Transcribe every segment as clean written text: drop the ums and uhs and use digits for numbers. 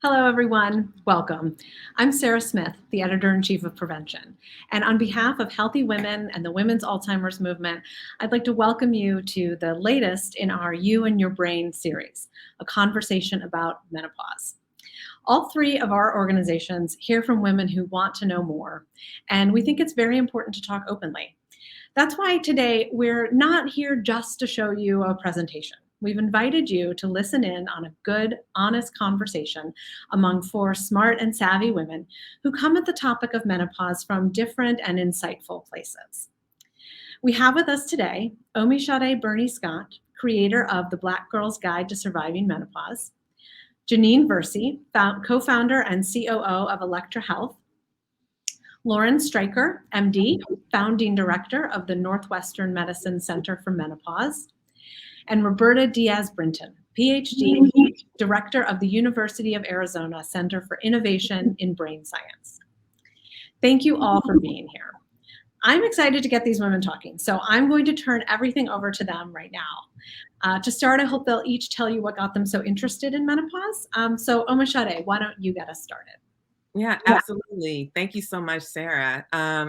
Hello, everyone. Welcome. I'm Sarah Smith, the Editor-in-Chief of Prevention. And on behalf of Healthy Women and the Women's Alzheimer's Movement, I'd like to welcome you to the latest in our You and Your Brain series, a conversation about menopause. All three of our organizations hear from women who want to know more, and we think it's very important to talk openly. That's why today we're not here just to show you a presentation. We've invited you to listen in on a good, honest conversation among four smart and savvy women who come at the topic of menopause from different and insightful places. We have with us today Omishade Bernie Scott, creator of The Black Girl's Guide to Surviving Menopause, Janine Versey, co-founder and COO of Electra Health, Lauren Stryker, MD, founding director of the Northwestern Medicine Center for Menopause, and Roberta Diaz-Brinton, PhD, director of the University of Arizona Center for Innovation in Brain Science. Thank you all for being here. I'm excited to get these women talking, so I'm going to turn everything over to them right now. To start, I hope they'll each tell you what got them so interested in menopause. So Omishade, why don't you get us started? Yeah, absolutely. Thank you so much, Sarah.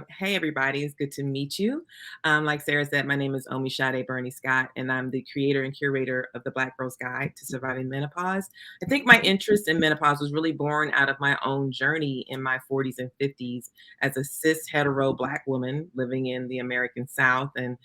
Hey, everybody. It's good to meet you. Like Sarah said, my name is Omishade Bernie Scott, and I'm the creator and curator of the Black Girl's Guide to Surviving Menopause. I think my interest in menopause was really born out of my own journey in my 40s and 50s as a cis hetero Black woman living in the American South. And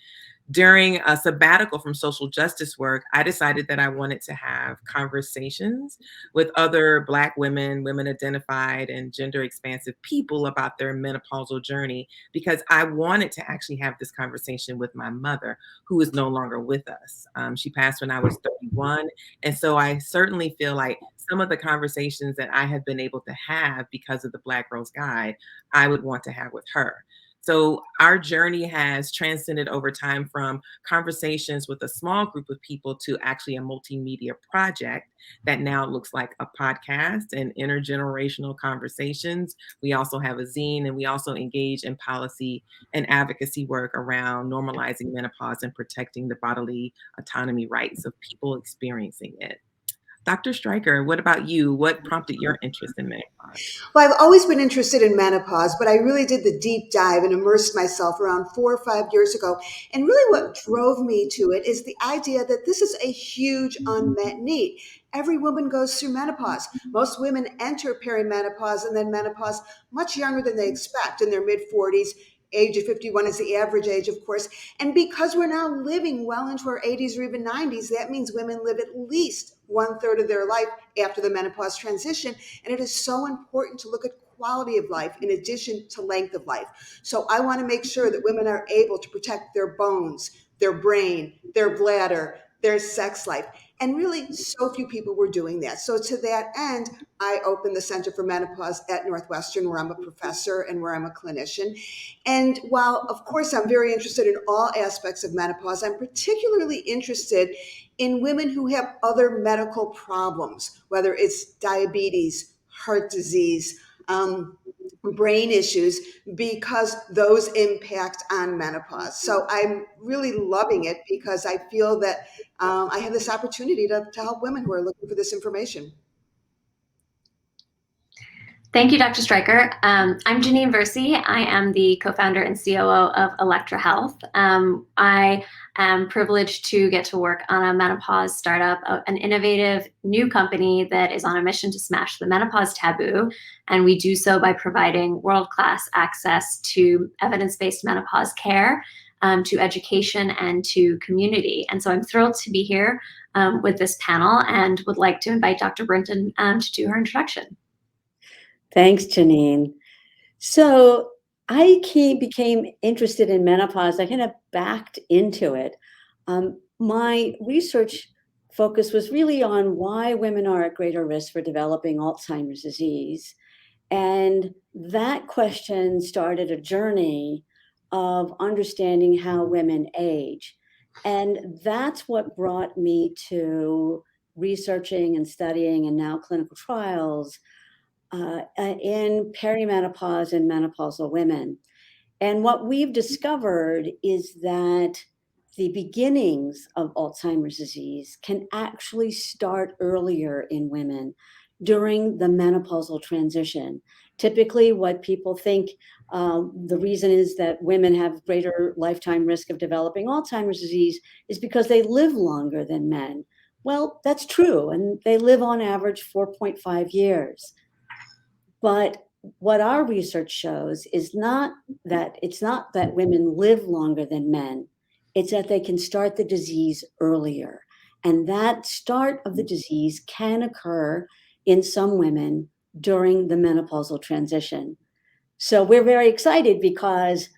during a sabbatical from social justice work, I decided that I wanted to have conversations with other Black women, women identified, and gender expansive people about their menopausal journey, because I wanted to actually have this conversation with my mother, who is no longer with us. She passed when I was 31. And so I certainly feel like some of the conversations that I have been able to have because of the Black Girl's Guide, I would want to have with her. So our journey has transcended over time from conversations with a small group of people to actually a multimedia project that now looks like a podcast and intergenerational conversations. We also have a zine, and we also engage in policy and advocacy work around normalizing menopause and protecting the bodily autonomy rights of people experiencing it. Dr. Stryker, what about you? What prompted your interest in menopause? Well, I've always been interested in menopause, but I really did the deep dive and immersed myself around 4 or 5 years ago. And really what drove me to it is the idea that this is a huge unmet need. Every woman goes through menopause. Most women enter perimenopause and then menopause much younger than they expect, in their mid 40s. Age of 51 is the average age, of course. And because we're now living well into our 80s or even 90s, that means women live at least 1/3 of their life after the menopause transition. And it is so important to look at quality of life in addition to length of life. So I want to make sure that women are able to protect their bones, their brain, their bladder, their sex life. And really, so few people were doing that. So to that end, I opened the Center for Menopause at Northwestern, where I'm a professor and where I'm a clinician. And while, of course, I'm very interested in all aspects of menopause, I'm particularly interested in women who have other medical problems, whether it's diabetes, heart disease, brain issues, because those impact on menopause. So I'm really loving it because I feel that I have this opportunity to help women who are looking for this information. Thank you, Dr. Stryker. I'm Janine Versey. I am the co-founder and COO of Electra Health. I am privileged to get to work on a menopause startup, an innovative new company that is on a mission to smash the menopause taboo. And we do so by providing world-class access to evidence-based menopause care, to education, and to community. And so I'm thrilled to be here with this panel and would like to invite Dr. Brinton to do her introduction. Thanks, Janine. So I became interested in menopause. I kind of backed into it. My research focus was really on why women are at greater risk for developing Alzheimer's disease. And that question started a journey of understanding how women age. And that's what brought me to researching and studying, and now clinical trials in perimenopause and menopausal women. And what we've discovered is that the beginnings of Alzheimer's disease can actually start earlier in women. during the menopausal transition. Typically, what people think the reason is that women have greater lifetime risk of developing Alzheimer's disease is because they live longer than men. Well, that's true, and they live on average 4.5 years. But what our research shows is it's not that women live longer than men, it's that they can start the disease earlier. And that start of the disease can occur in some women during the menopausal transition. So we're very excited because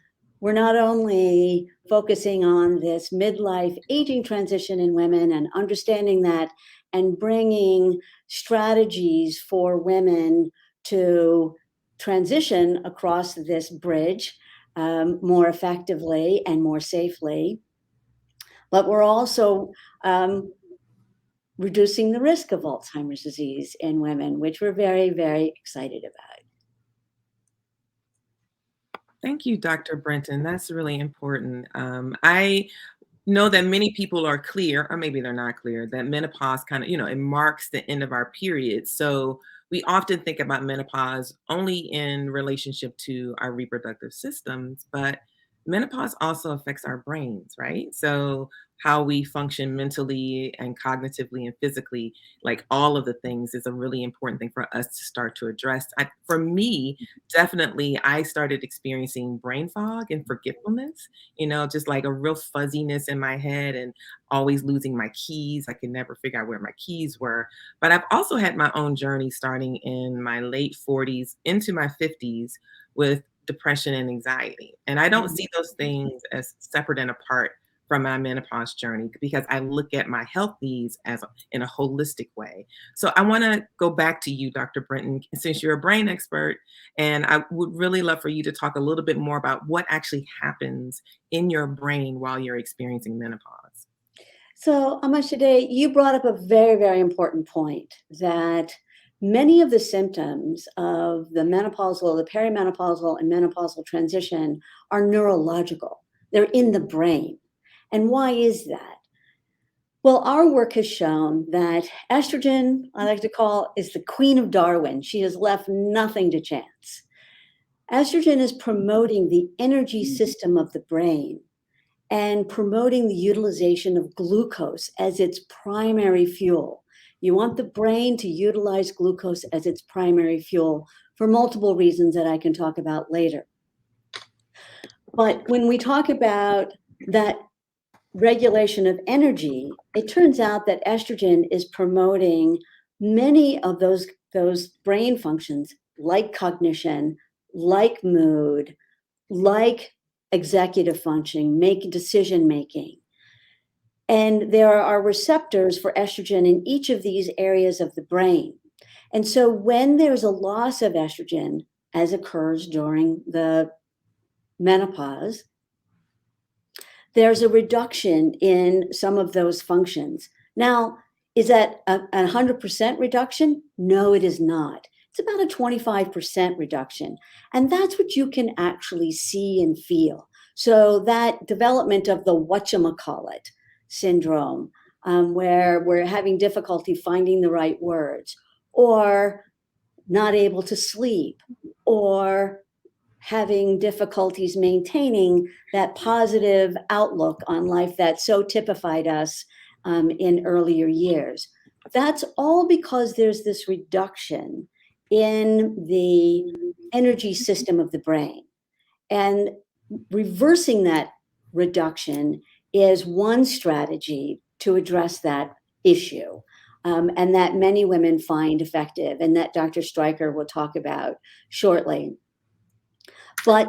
we're not only focusing on this midlife aging transition in women and understanding that and bringing strategies for women to transition across this bridge more effectively and more safely, but we're also reducing the risk of Alzheimer's disease in women, which we're very, very excited about. Thank you, Dr. Brenton. That's really important. I know that many people are clear, or maybe they're not clear, that menopause kind of, it marks the end of our period. So we often think about menopause only in relationship to our reproductive systems, but menopause also affects our brains, right? So how we function mentally and cognitively and physically, like all of the things, is a really important thing for us to start to address. For me, definitely, I started experiencing brain fog and forgetfulness, just like a real fuzziness in my head and always losing my keys. I could never figure out where my keys were. But I've also had my own journey starting in my late 40s into my 50s with depression and anxiety. And I don't see those things as separate and apart from my menopause journey because I look at my health needs in a holistic way. So I want to go back to you, Dr. Brenton, since you're a brain expert, and I would really love for you to talk a little bit more about what actually happens in your brain while you're experiencing menopause. So, Amashade, you brought up a very, very important point that many of the symptoms of the menopausal, the perimenopausal, and menopausal transition are neurological. They're in the brain. And why is that? Well, our work has shown that estrogen, I like to call, is the queen of Darwin. She has left nothing to chance. Estrogen is promoting the energy system of the brain and promoting the utilization of glucose as its primary fuel. You want the brain to utilize glucose as its primary fuel for multiple reasons that I can talk about later. But when we talk about that regulation of energy, it turns out that estrogen is promoting many of those brain functions like cognition, like mood, like executive functioning, decision making. And there are receptors for estrogen in each of these areas of the brain. And so when there's a loss of estrogen, as occurs during the menopause, there's a reduction in some of those functions. Now, is that a 100% reduction? No, it is not. It's about a 25% reduction. And that's what you can actually see and feel. So that development of the whatchamacallit syndrome, where we're having difficulty finding the right words, or not able to sleep, or having difficulties maintaining that positive outlook on life that so typified us in earlier years. That's all because there's this reduction in the energy system of the brain. And reversing that reduction is one strategy to address that issue. And that many women find effective, and that Dr. Stryker will talk about shortly. But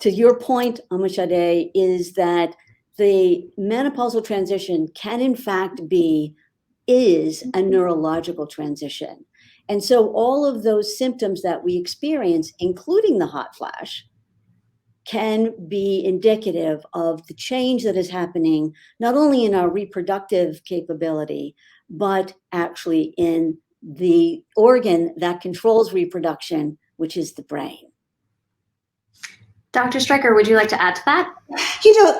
to your point, Amashade, is that the menopausal transition can in fact is a neurological transition. And so all of those symptoms that we experience, including the hot flash, can be indicative of the change that is happening, not only in our reproductive capability, but actually in the organ that controls reproduction, which is the brain. Dr. Stryker, would you like to add to that?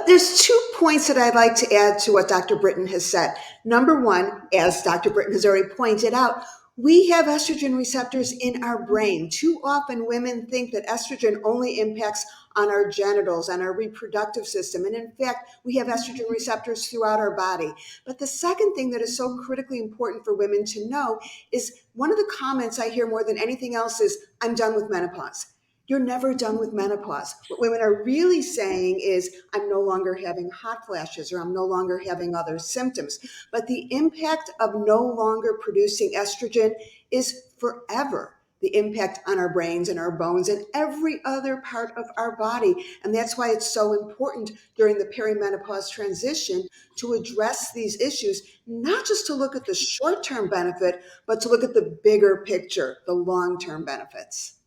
There's 2 points that I'd like to add to what Dr. Britton has said. Number one, as Dr. Britton has already pointed out, We have estrogen receptors in our brain. Too often women think that estrogen only impacts on our genitals, on our reproductive system. And in fact, we have estrogen receptors throughout our body. But the second thing that is so critically important for women to know is one of the comments I hear more than anything else is, I'm done with menopause. You're never done with menopause. What women are really saying is, I'm no longer having hot flashes or I'm no longer having other symptoms. But the impact of no longer producing estrogen is forever. The impact on our brains and our bones and every other part of our body. And that's why it's so important during the perimenopause transition to address these issues, not just to look at the short-term benefit, but to look at the bigger picture, the long-term benefits.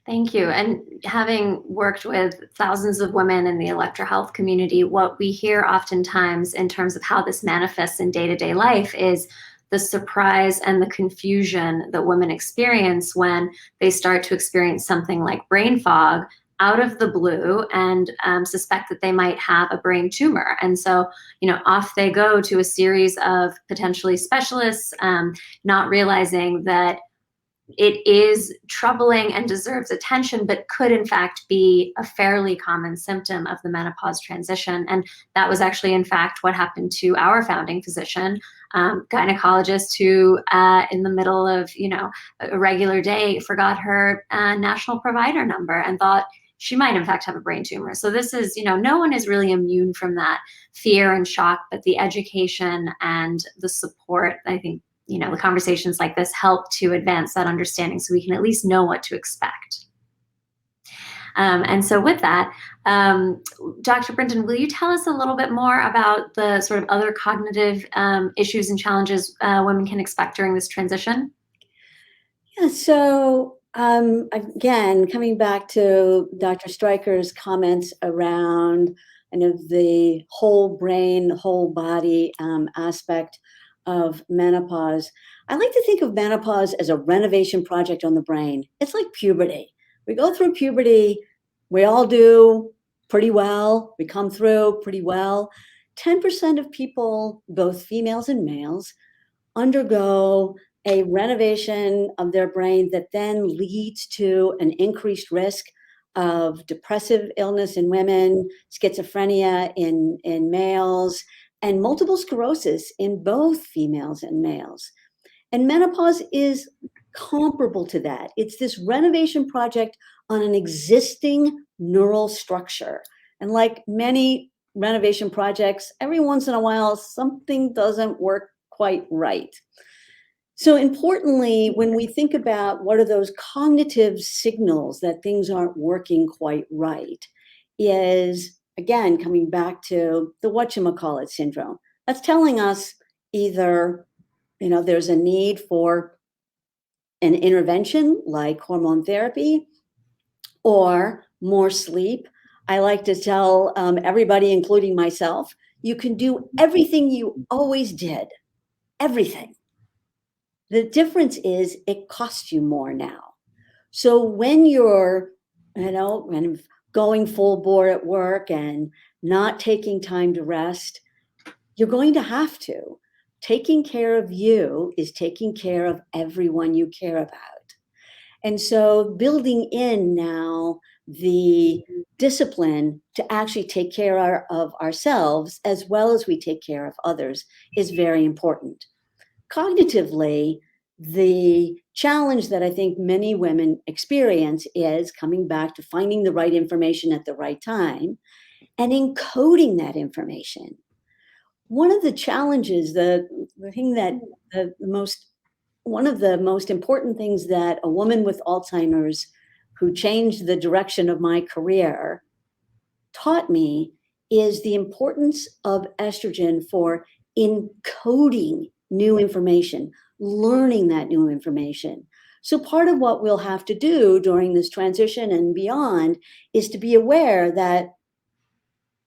Thank you. And having worked with thousands of women in the electrohealth community, what we hear oftentimes in terms of how this manifests in day-to-day life is the surprise and the confusion that women experience when they start to experience something like brain fog out of the blue and suspect that they might have a brain tumor. And so, off they go to a series of potentially specialists, not realizing that it is troubling and deserves attention, but could in fact be a fairly common symptom of the menopause transition. And that was actually, in fact, what happened to our founding physician, gynecologist, who in the middle of a regular day forgot her national provider number and thought she might in fact have a brain tumor. So this is, no one is really immune from that fear and shock, but the education and the support, I think, the conversations like this help to advance that understanding so we can at least know what to expect. And so with that, Dr. Brinton, will you tell us a little bit more about the sort of other cognitive issues and challenges women can expect during this transition? Yeah, so again, coming back to Dr. Stryker's comments around kind of the whole brain, whole body aspect of menopause, I like to think of menopause as a renovation project on the brain. It's like puberty. We go through puberty, we all do pretty well, we come through pretty well. 10% of people, both females and males, undergo a renovation of their brain that then leads to an increased risk of depressive illness in women, schizophrenia in males, and multiple sclerosis in both females and males. And menopause is comparable to that. It's this renovation project on an existing neural structure. And like many renovation projects, every once in a while, something doesn't work quite right. So importantly, when we think about what are those cognitive signals that things aren't working quite right, is again, coming back to the whatchamacallit syndrome. That's telling us either, there's a need for an intervention like hormone therapy or more sleep. I like to tell everybody, including myself, you can do everything you always did, everything. The difference is it costs you more now. So when you're, kind of going full bore at work and not taking time to rest, you're going to have to. Taking care of you is taking care of everyone you care about. And so building in now the discipline to actually take care of ourselves as well as we take care of others is very important. Cognitively, the challenge that I think many women experience is coming back to finding the right information at the right time and encoding that information. One of the challenges, one of the most important things that a woman with Alzheimer's who changed the direction of my career taught me is the importance of estrogen for encoding new information, learning that new information. So part of what we'll have to do during this transition and beyond is to be aware that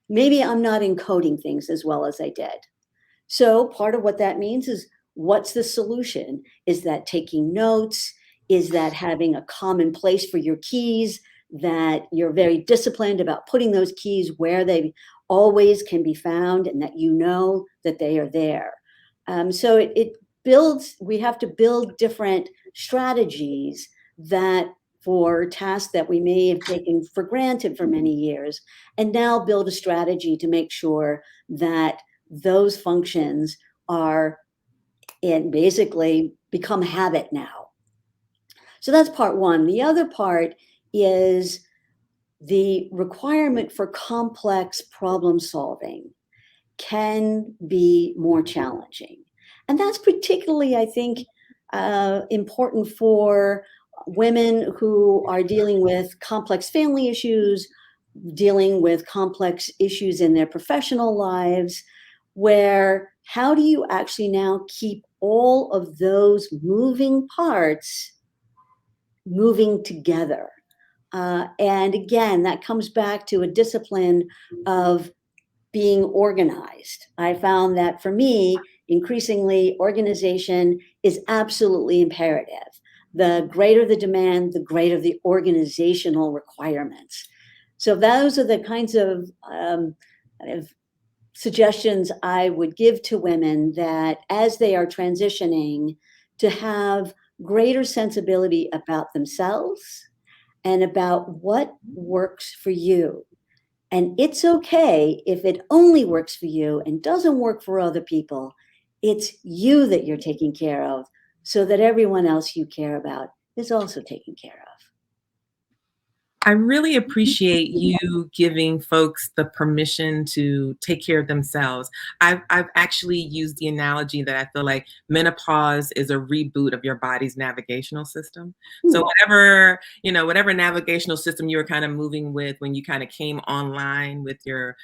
maybe I'm not encoding things as well as I did. So part of what that means is, what's the solution? Is that taking notes? Is that having a common place for your keys, that you're very disciplined about putting those keys where they always can be found and that you know that they are there? So we have to build different strategies that for tasks that we may have taken for granted for many years, and now build a strategy to make sure that those functions are and basically become habit now. So that's part one. The other part is the requirement for complex problem solving can be more challenging. And that's particularly, I think, important for women who are dealing with complex family issues, dealing with complex issues in their professional lives, where how do you actually now keep all of those moving parts moving together? And again, that comes back to a discipline of being organized. I found that for me, increasingly, organization is absolutely imperative. The greater the demand, the greater the organizational requirements. So those are the kinds of kind of suggestions I would give to women, that as they are transitioning, to have greater sensibility about themselves and about what works for you. And it's okay if it only works for you and doesn't work for other people. It's you that you're taking care of, so that everyone else you care about is also taken care of. I really appreciate you giving folks the permission to take care of themselves. I've actually used the analogy that I feel like menopause is a reboot of your body's navigational system. So whatever navigational system you were kind of moving with when you kind of came online with your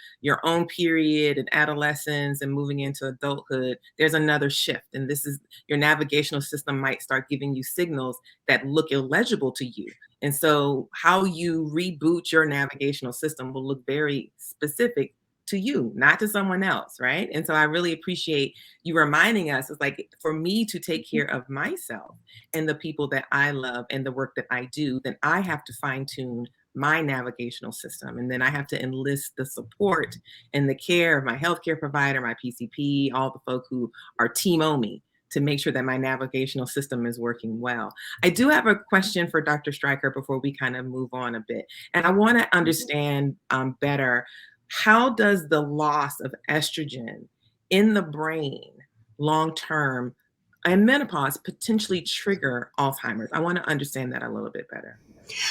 own period and adolescence and moving into adulthood, there's another shift. And this is your navigational system might start giving you signals that look illegible to you. And so how you reboot your navigational system will look very specific to you, not to someone else, right? And so I really appreciate you reminding us, it's like, for me to take care of myself and the people that I love and the work that I do, then I have to fine tune my navigational system. And then I have to enlist the support and the care of my healthcare provider, my PCP, all the folk who are Team OMI, to make sure that my navigational system is working well. I do have a question for Dr. Stryker before we kind of move on a bit. And I want to understand better, how does the loss of estrogen in the brain long-term and menopause potentially trigger Alzheimer's? I want to understand that a little bit better.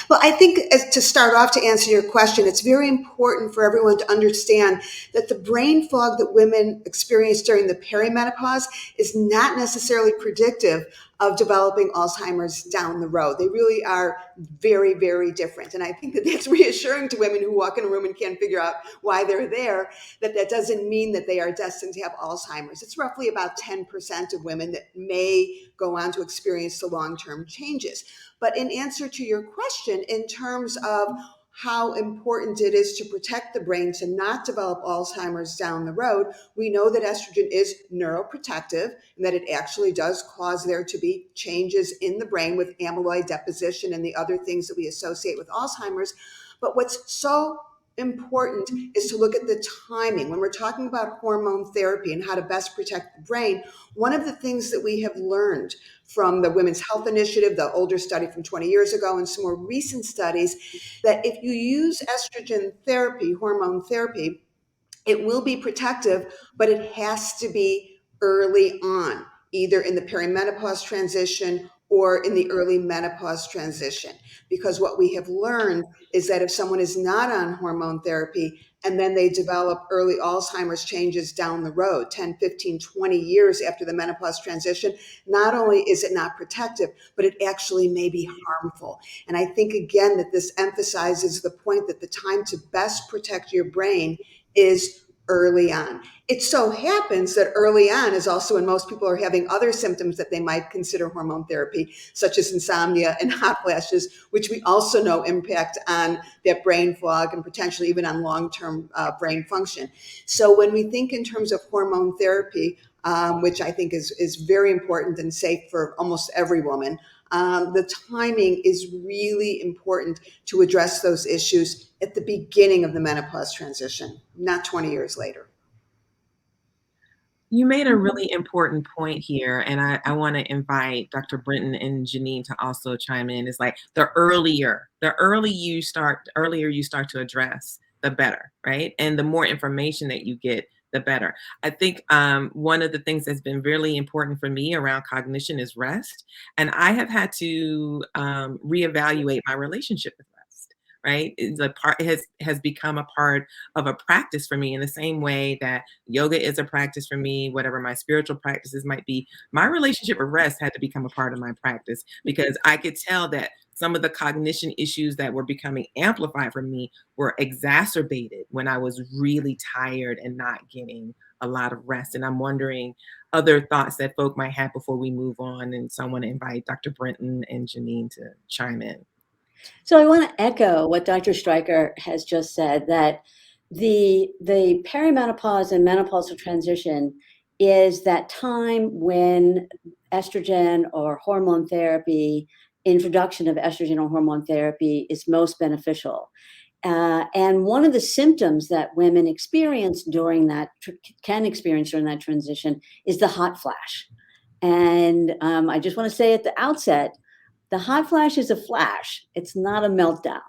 Well, I think to start off, to answer your question, it's very important for everyone to understand that the brain fog that women experience during the perimenopause is not necessarily predictive of developing Alzheimer's down the road. They really are very, very different. And I think that that's reassuring to women who walk in a room and can't figure out why they're there, that doesn't mean that they are destined to have Alzheimer's. It's roughly about 10% of women that may go on to experience the long-term changes. But in answer to your question, in terms of how important it is to protect the brain to not develop Alzheimer's down the road, we know that estrogen is neuroprotective and that it actually does cause there to be changes in the brain with amyloid deposition and the other things that we associate with Alzheimer's. But what's so important is to look at the timing. When we're talking about hormone therapy and how to best protect the brain, one of the things that we have learned from the Women's Health Initiative, the older study from 20 years ago, and some more recent studies, that if you use estrogen therapy, hormone therapy, it will be protective, but it has to be early on, either in the perimenopause transition or in the early menopause transition. Because what we have learned is that if someone is not on hormone therapy and then they develop early Alzheimer's changes down the road, 10, 15, 20 years after the menopause transition, not only is it not protective, but it actually may be harmful. And I think, again, that this emphasizes the point that the time to best protect your brain is early on. It so happens that early on is also when most people are having other symptoms that they might consider hormone therapy, such as insomnia and hot flashes, which we also know impact on that brain fog and potentially even on long-term brain function. So when we think in terms of hormone therapy, which I think is very important and safe for almost every woman, the timing is really important to address those issues at the beginning of the menopause transition, not 20 years later. You made a really important point here, and I want to invite Dr. Brenton and Janine to also chime in. Is like the earlier you start to address, the better, right? And the more information that you get, the better. I think one of the things that's been really important for me around cognition is rest, and I have had to reevaluate my relationship with rest. Right, the part has become a part of a practice for me in the same way that yoga is a practice for me, whatever my spiritual practices might be. My relationship with rest had to become a part of my practice because I could tell that some of the cognition issues that were becoming amplified for me were exacerbated when I was really tired and not getting a lot of rest. And I'm wondering other thoughts that folk might have before we move on. And so I want to invite Dr. Brenton and Janine to chime in. So I want to echo what Dr. Stryker has just said, that the perimenopause and menopausal transition is that time when estrogen or hormone therapy, introduction of estrogen or hormone therapy is most beneficial. And one of the symptoms that women experience during that, can experience during that transition, is the hot flash. And I just want to say at the outset, the hot flash is a flash. It's not a meltdown.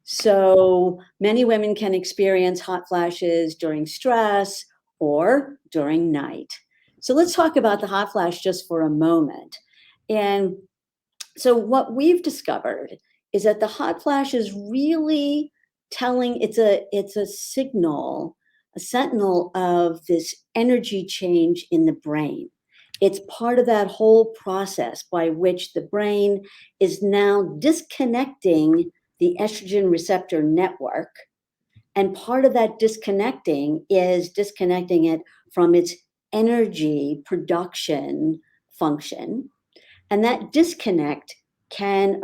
So many women can experience hot flashes during stress or during night. So let's talk about the hot flash just for a moment. And so what we've discovered is that the hot flash is really telling, it's a signal, a sentinel of this energy change in the brain. It's part of that whole process by which the brain is now disconnecting the estrogen receptor network. And part of that disconnecting is disconnecting it from its energy production function. And that disconnect can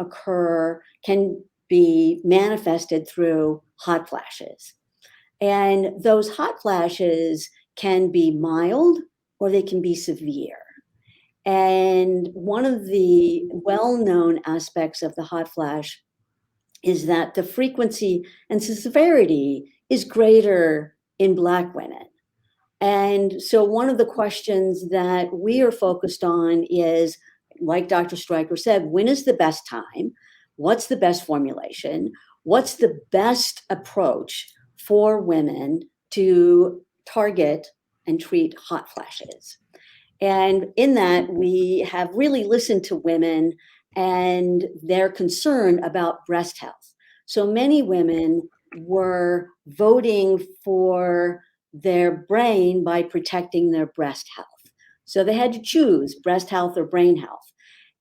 be manifested through hot flashes. And those hot flashes can be mild or they can be severe. And one of the well-known aspects of the hot flash is that the frequency and severity is greater in Black women. And so one of the questions that we are focused on is, like Dr. Stryker said, when is the best time? What's the best formulation? What's the best approach for women to target and treat hot flashes? And in that, we have really listened to women and their concern about breast health. So many women were voting for their brain by protecting their breast health. So they had to choose breast health or brain health.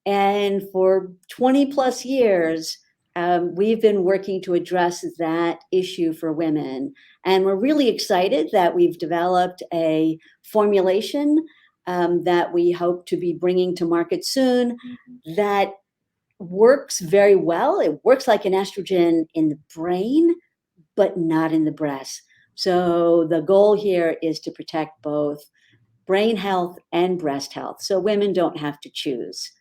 And for 20 plus years, we've been working to address that issue for women. And we're really excited that we've developed a formulation that we hope to be bringing to market soon that works very well. It works like an estrogen in the brain, but not in the breast. So the goal here is to protect both brain health and breast health, so women don't have to choose.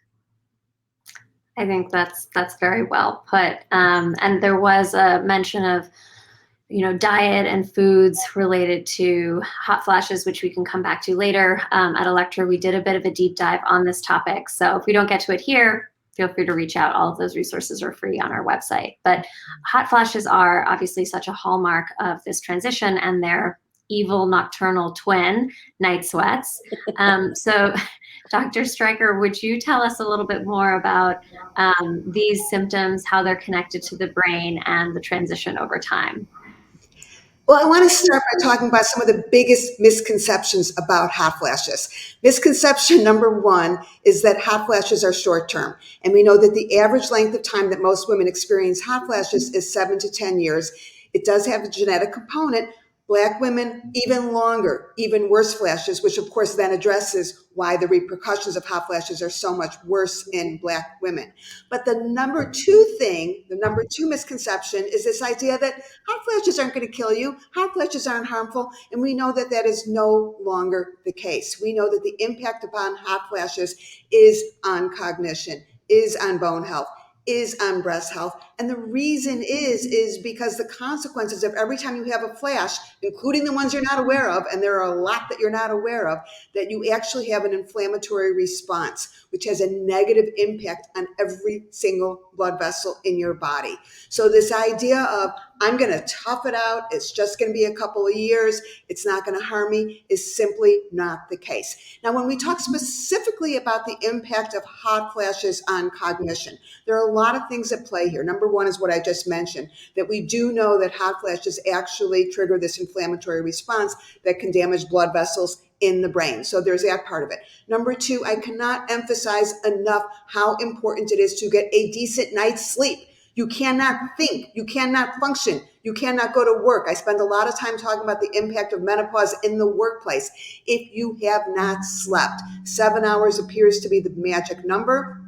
I think that's very well put. And there was a mention of, diet and foods related to hot flashes, which we can come back to later. At Electra, we did a bit of a deep dive on this topic. So if we don't get to it here, feel free to reach out. All of those resources are free on our website. But hot flashes are obviously such a hallmark of this transition, and their evil nocturnal twin, night sweats. So Dr. Stryker, would you tell us a little bit more about these symptoms, how they're connected to the brain and the transition over time? Well, I want to start by talking about some of the biggest misconceptions about hot flashes. Misconception number one is that hot flashes are short term. And we know that the average length of time that most women experience hot flashes is 7 to 10 years. It does have a genetic component. Black women, even longer, even worse flashes, which of course then addresses why the repercussions of hot flashes are so much worse in Black women. But the number two misconception is this idea that hot flashes aren't going to kill you, hot flashes aren't harmful, and we know that that is no longer the case. We know that the impact upon hot flashes is on cognition, is on bone health, is on breast health. And the reason is because the consequences of every time you have a flash, including the ones you're not aware of, and there are a lot that you're not aware of, that you actually have an inflammatory response, which has a negative impact on every single blood vessel in your body. So this idea of, I'm going to tough it out, it's just going to be a couple of years, it's not going to harm me, is simply not the case. Now, when we talk specifically about the impact of hot flashes on cognition, there are a lot of things at play here. Number one is what I just mentioned, that we do know that hot flashes actually trigger this inflammatory response that can damage blood vessels in the brain. So there's that part of it. Number two, I cannot emphasize enough how important it is to get a decent night's sleep. You cannot think, you cannot function, you cannot go to work. I spend a lot of time talking about the impact of menopause in the workplace. If you have not slept, 7 hours appears to be the magic number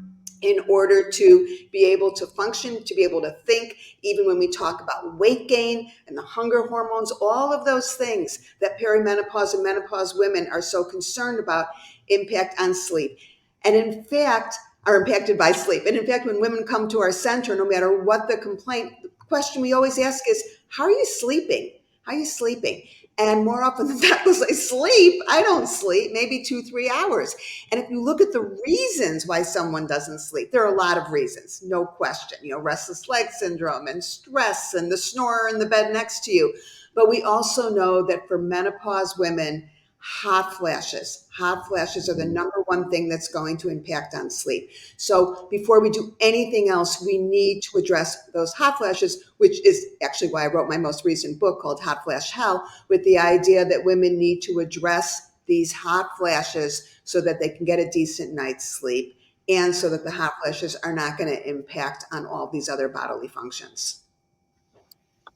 in order to be able to function, to be able to think, even when we talk about weight gain and the hunger hormones, all of those things that perimenopause and menopause women are so concerned about impact on sleep. And in fact, are impacted by sleep. And in fact, when women come to our center, no matter what the complaint, the question we always ask is, how are you sleeping? How are you sleeping? And more often than not, they'll say, sleep? I don't sleep, maybe 2-3 hours. And if you look at the reasons why someone doesn't sleep, there are a lot of reasons, no question. Restless leg syndrome and stress and the snorer in the bed next to you. But we also know that for menopause women, hot flashes are the number one thing that's going to impact on sleep. So before we do anything else, we need to address those hot flashes, which is actually why I wrote my most recent book called Hot Flash Hell, with the idea that women need to address these hot flashes so that they can get a decent night's sleep, and so that the hot flashes are not going to impact on all these other bodily functions.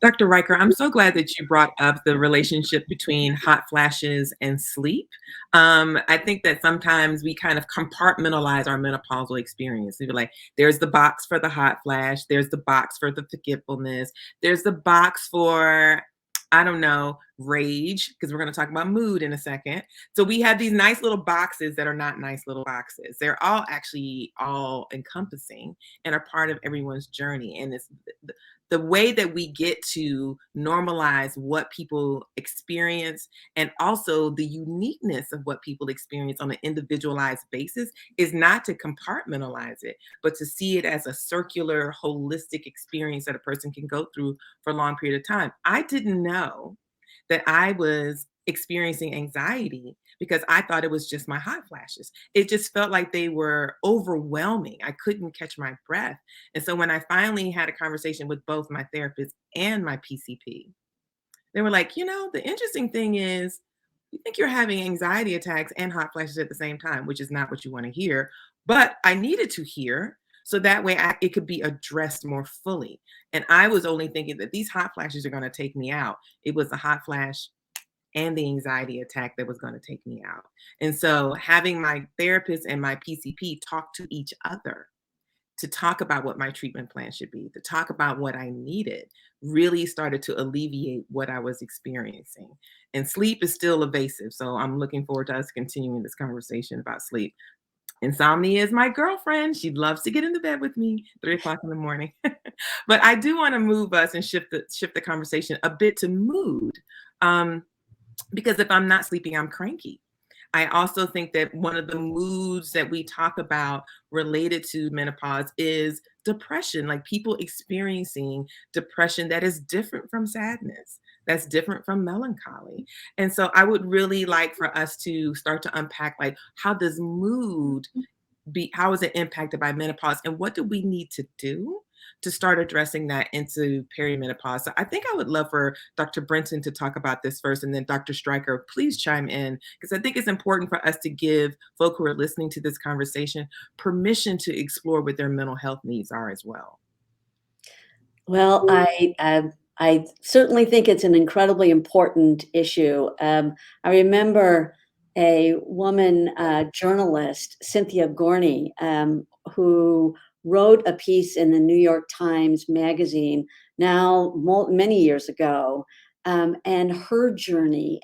Dr. Riker, I'm so glad that you brought up the relationship between hot flashes and sleep. I think that sometimes we kind of compartmentalize our menopausal experience. We're like, there's the box for the hot flash, there's the box for the forgetfulness, there's the box for, I don't know, rage, because we're going to talk about mood in a second. So we have these nice little boxes that are not nice little boxes. They're all actually all encompassing and are part of everyone's journey. And it's the way that we get to normalize what people experience, and also the uniqueness of what people experience on an individualized basis, is not to compartmentalize it, but to see it as a circular, holistic experience that a person can go through for a long period of time. I didn't know that I was experiencing anxiety because I thought it was just my hot flashes. It just felt like they were overwhelming. I couldn't catch my breath. And so when I finally had a conversation with both my therapist and my PCP, they were like, the interesting thing is, you think you're having anxiety attacks and hot flashes at the same time, which is not what you want to hear. But I needed to hear so that way it could be addressed more fully. And I was only thinking that these hot flashes are going to take me out. It was the hot flash and the anxiety attack that was going to take me out. And so having my therapist and my PCP talk to each other, to talk about what my treatment plan should be, to talk about what I needed, really started to alleviate what I was experiencing. And sleep is still evasive. So I'm looking forward to us continuing this conversation about sleep. Insomnia is my girlfriend. She loves to get into bed with me 3:00 in the morning. But I do want to move us and shift the conversation a bit to mood. Because if I'm not sleeping, I'm cranky. I also think that one of the moods that we talk about related to menopause is depression, like people experiencing depression that is different from sadness, that's different from melancholy. And so I would really like for us to start to unpack, like, how does mood how is it impacted by menopause, and what do we need to do to start addressing that into perimenopause? So I think I would love for Dr. Brenton to talk about this first, and then Dr. Stryker, please chime in, because I think it's important for us to give folk who are listening to this conversation permission to explore what their mental health needs are as well. Well, I certainly think it's an incredibly important issue. I remember a woman journalist, Cynthia Gorney, who wrote a piece in the New York Times Magazine now many years ago, and her journey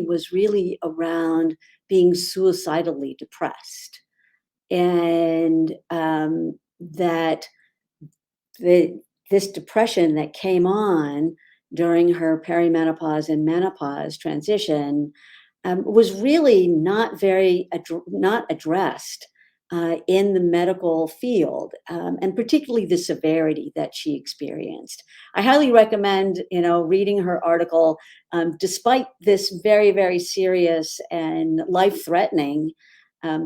was really around being suicidally depressed, and that this depression that came on during her perimenopause and menopause transition was really not not addressed in the medical field, and particularly the severity that she experienced. I highly recommend, reading her article. Despite this very, very serious and life-threatening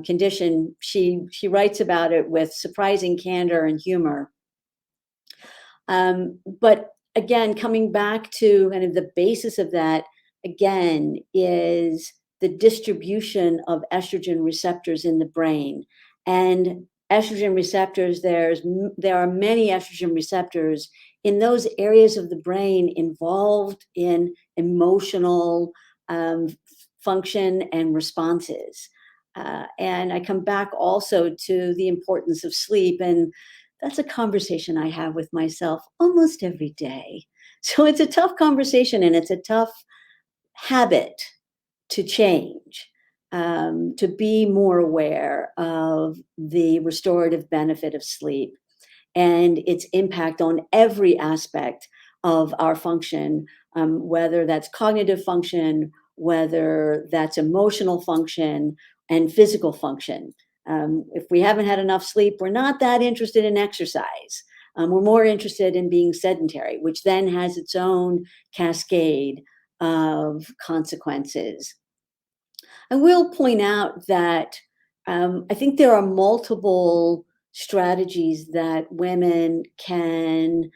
condition, she writes about it with surprising candor and humor. But again, coming back to kind of the basis of that, again, is the distribution of estrogen receptors in the brain. And estrogen receptors, there are many estrogen receptors in those areas of the brain involved in emotional function and responses. And I come back also to the importance of sleep, and that's a conversation I have with myself almost every day. So it's a tough conversation, and it's a tough habit to change, to be more aware of the restorative benefit of sleep and its impact on every aspect of our function, whether that's cognitive function, whether that's emotional function, and physical function. If we haven't had enough sleep, we're not that interested in exercise. We're more interested in being sedentary, which then has its own cascade of consequences. I will point out that I think there are multiple strategies that women can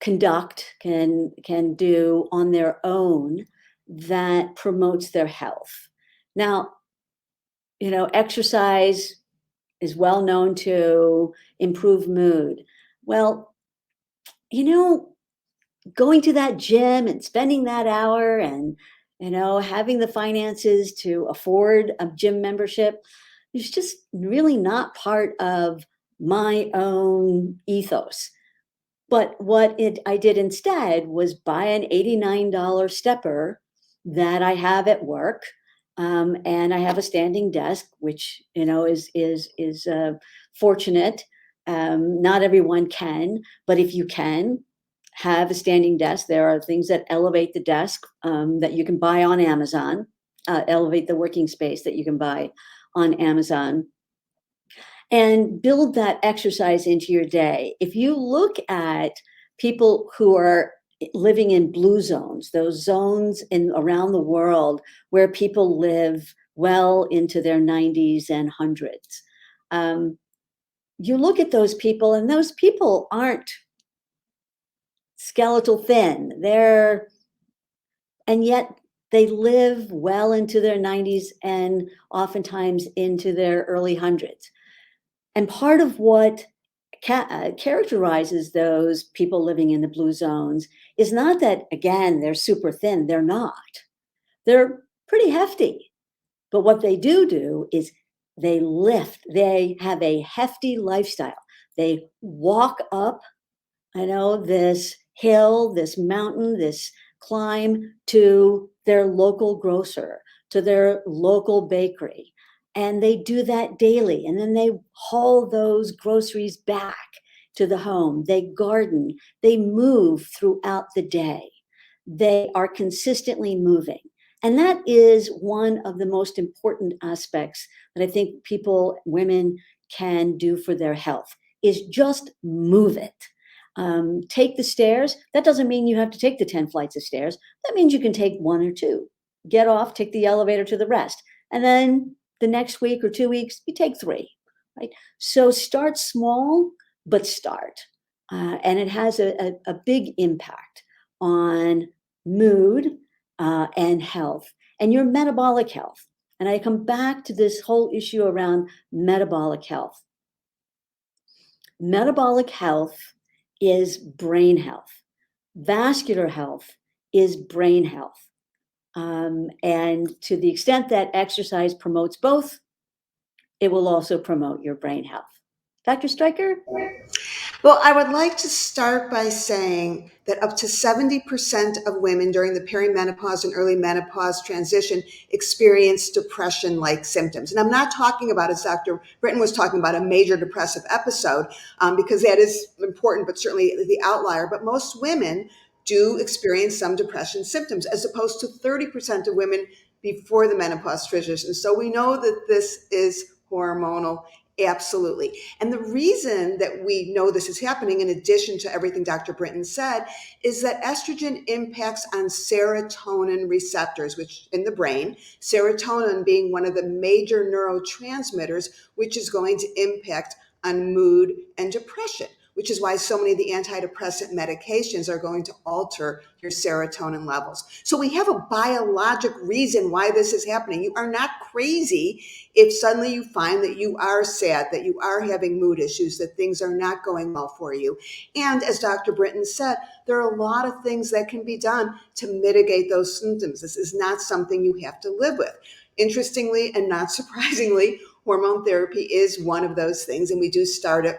conduct, can do on their own that promotes their health. Now, exercise is well known to improve mood. Well, going to that gym and spending that hour and, having the finances to afford a gym membership is just really not part of my own ethos. But what I did instead was buy an $89 stepper that I have at work. And I have a standing desk, which is fortunate. Not everyone can, but if you can have a standing desk, there are things that elevate the desk that you can buy on Amazon. Elevate the working space that you can buy on Amazon, and build that exercise into your day. If you look at people who are living in blue zones, those zones around the world where people live well into their 90s and hundreds. You look at those people, and those people aren't skeletal thin. And yet they live well into their 90s and oftentimes into their early hundreds. And part of what characterizes those people living in the blue zones is not that, again, they're super thin. They're not. They're pretty hefty. But what they do is they lift. They have a hefty lifestyle. They walk up, this hill, this mountain, this climb to their local grocer, to their local bakery. And they do that daily. And then they haul those groceries back to the home. They garden. They move throughout the day. They are consistently moving. And that is one of the most important aspects that I think women can do for their health, is just move it. Take the stairs. That doesn't mean you have to take the 10 flights of stairs. That means you can take 1 or 2. Get off, take the elevator to the rest. And then the next week or 2 weeks, you take 3, right? So start small, but start. And it has a big impact on mood and health and your metabolic health. And I come back to this whole issue around metabolic health. Metabolic health is brain health. Vascular health is brain health. And to the extent that exercise promotes both, it will also promote your brain health. Dr. Stryker? Well, I would like to start by saying that up to 70% of women during the perimenopause and early menopause transition experience depression-like symptoms. And I'm not talking about, as Dr. Britton was talking about, a major depressive episode, because that is important, but certainly the outlier. But most women do experience some depression symptoms, as opposed to 30% of women before the menopause transition. So we know that this is hormonal. Absolutely. And the reason that we know this is happening, in addition to everything Dr. Britton said, is that estrogen impacts on serotonin receptors, which in the brain, serotonin being one of the major neurotransmitters, which is going to impact on mood and depression, which is why so many of the antidepressant medications are going to alter your serotonin levels. So we have a biologic reason why this is happening. You are not crazy if suddenly you find that you are sad, that you are having mood issues, that things are not going well for you. And as Dr. Britton said, there are a lot of things that can be done to mitigate those symptoms. This is not something you have to live with. Interestingly, and not surprisingly, hormone therapy is one of those things, and we do start it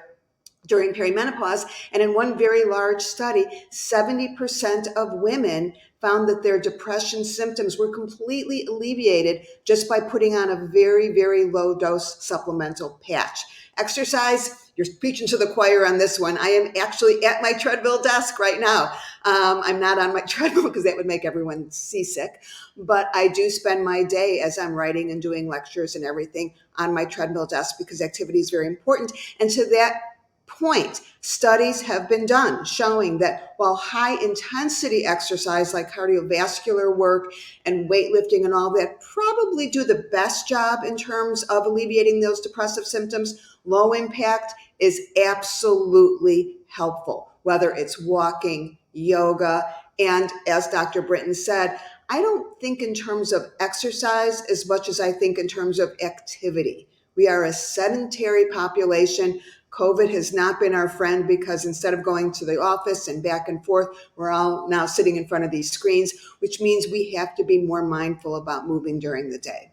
during perimenopause. And in one very large study, 70% of women found that their depression symptoms were completely alleviated just by putting on a very, very low dose supplemental patch. Exercise, you're preaching to the choir on this one. I am actually at my treadmill desk right now. I'm not on my treadmill because that would make everyone seasick, but I do spend my day, as I'm writing and doing lectures and everything, on my treadmill desk, because activity is very important. And to that point, studies have been done showing that while high intensity exercise like cardiovascular work and weightlifting and all that probably do the best job in terms of alleviating those depressive symptoms, low impact is absolutely helpful, whether it's walking, yoga, and as Dr. Britton said, I don't think in terms of exercise as much as I think in terms of activity. We are a sedentary population. COVID has not been our friend, because instead of going to the office and back and forth, we're all now sitting in front of these screens, which means we have to be more mindful about moving during the day.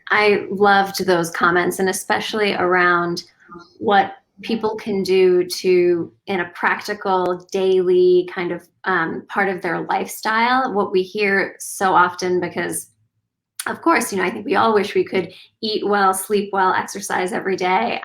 I loved those comments, and especially around what people can do to, in a practical, daily kind of part of their lifestyle. What we hear so often, because of course, I think we all wish we could eat well, sleep well, exercise every day,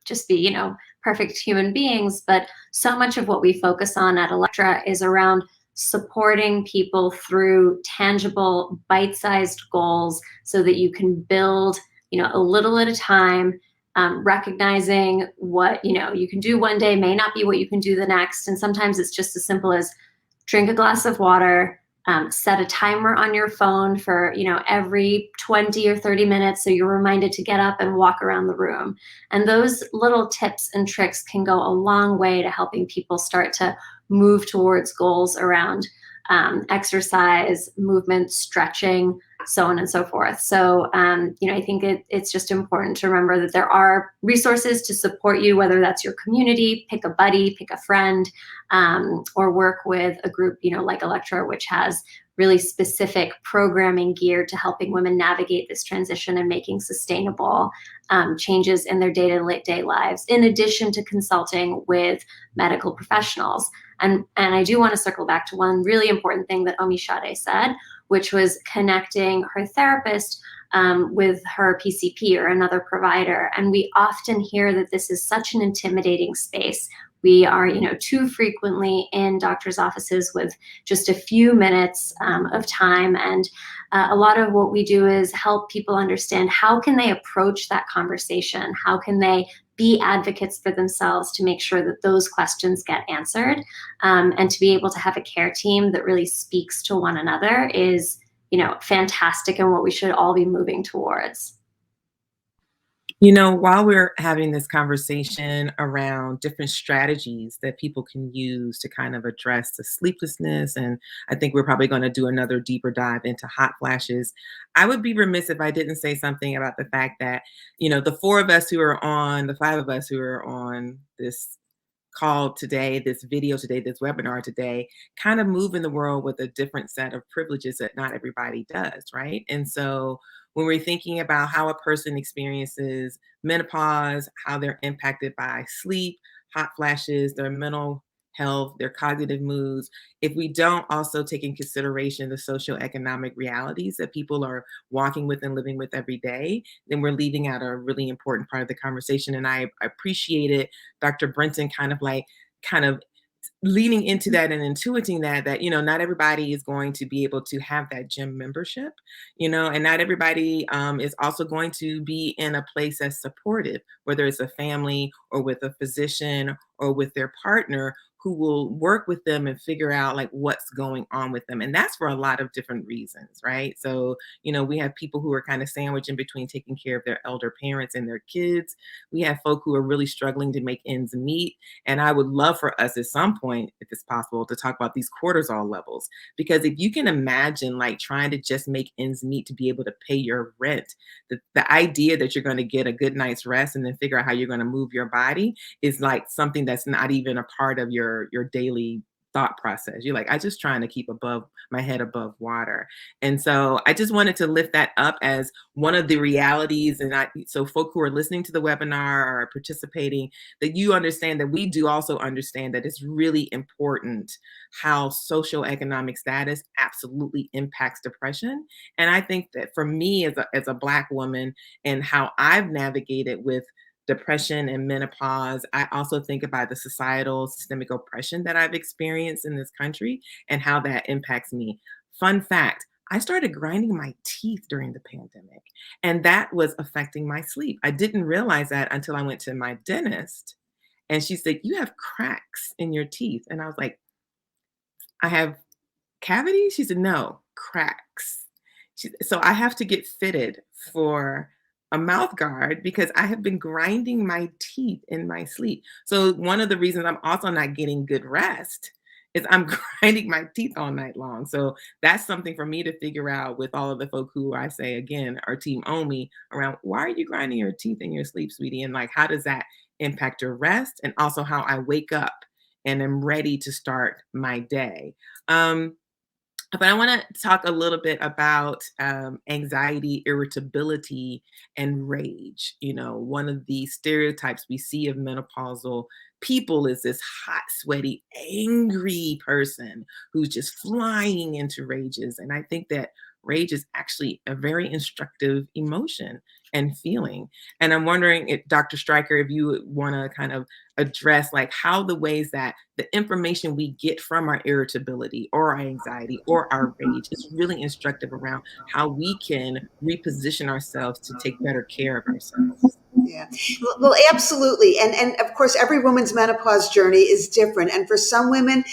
just be, perfect human beings. But so much of what we focus on at Electra is around supporting people through tangible, bite-sized goals so that you can build, a little at a time, recognizing what, you can do one day may not be what you can do the next. And sometimes it's just as simple as drink a glass of water, set a timer on your phone for, every 20 or 30 minutes, so you're reminded to get up and walk around the room. And those little tips and tricks can go a long way to helping people start to move towards goals around exercise, movement, stretching, so on and so forth. So, I think it's just important to remember that there are resources to support you, whether that's your community, pick a buddy, pick a friend, or work with a group, like Electra, which has really specific programming geared to helping women navigate this transition and making sustainable changes in their day-to-day lives, in addition to consulting with medical professionals. And I do want to circle back to one really important thing that Omi Sade said, which was connecting her therapist with her PCP or another provider. And we often hear that this is such an intimidating space. We are, too frequently in doctors' offices with just a few minutes of time. And a lot of what we do is help people understand how can they approach that conversation? How can they be advocates for themselves to make sure that those questions get answered? And to be able to have a care team that really speaks to one another is, fantastic, and what we should all be moving towards. While we're having this conversation around different strategies that people can use to kind of address the sleeplessness, and I think we're probably going to do another deeper dive into hot flashes, I would be remiss if I didn't say something about the fact that, the five of us who are on this call today, this video today, this webinar today, kind of move in the world with a different set of privileges that not everybody does, right? And so when we're thinking about how a person experiences menopause, how they're impacted by sleep, hot flashes, their mental health, their cognitive moods, if we don't also take in consideration the socioeconomic realities that people are walking with and living with every day, then we're leaving out a really important part of the conversation. And I appreciated Dr. Brenton kind of leaning into that and intuiting that not everybody is going to be able to have that gym membership, and not everybody is also going to be in a place that's supportive, whether it's a family or with a physician or with their partner who will work with them and figure out like what's going on with them. And that's for a lot of different reasons, right? So we have people who are kind of sandwiched in between taking care of their elder parents and their kids. We have folk who are really struggling to make ends meet. And I would love for us at some point, if it's possible, to talk about these cortisol levels. Because if you can imagine like trying to just make ends meet to be able to pay your rent, the idea that you're going to get a good night's rest and then figure out how you're going to move your body is like something that's not even a part of your daily thought process. You're like, I just trying to keep my head above water. And so I just wanted to lift that up as one of the realities. And so folk who are listening to the webinar or participating, that you understand that we do also understand that it's really important how socioeconomic status absolutely impacts depression. And I think that for me as a Black woman and how I've navigated with depression and menopause, I also think about the societal systemic oppression that I've experienced in this country and how that impacts me. Fun fact, I started grinding my teeth during the pandemic, and that was affecting my sleep. I didn't realize that until I went to my dentist, and she said, "You have cracks in your teeth." And I was like, "I have cavities?" She said, "No, cracks." So I have to get fitted for a mouth guard because I have been grinding my teeth in my sleep. So one of the reasons I'm also not getting good rest is I'm grinding my teeth all night long. So that's something for me to figure out with all of the folk who I say again are team Omi around, why are you grinding your teeth in your sleep, sweetie? And like, how does that impact your rest? And also how I wake up and am ready to start my day. But I want to talk a little bit about anxiety, irritability, and rage. One of the stereotypes we see of menopausal people is this hot, sweaty, angry person who's just flying into rages. And I think that rage is actually a very instructive emotion and feeling. And I'm wondering if Dr. Stryker, if you want to kind of address like how the ways that the information we get from our irritability or our anxiety or our rage is really instructive around how we can reposition ourselves to take better care of ourselves. Yeah, well, absolutely. And of course, every woman's menopause journey is different. And for some women,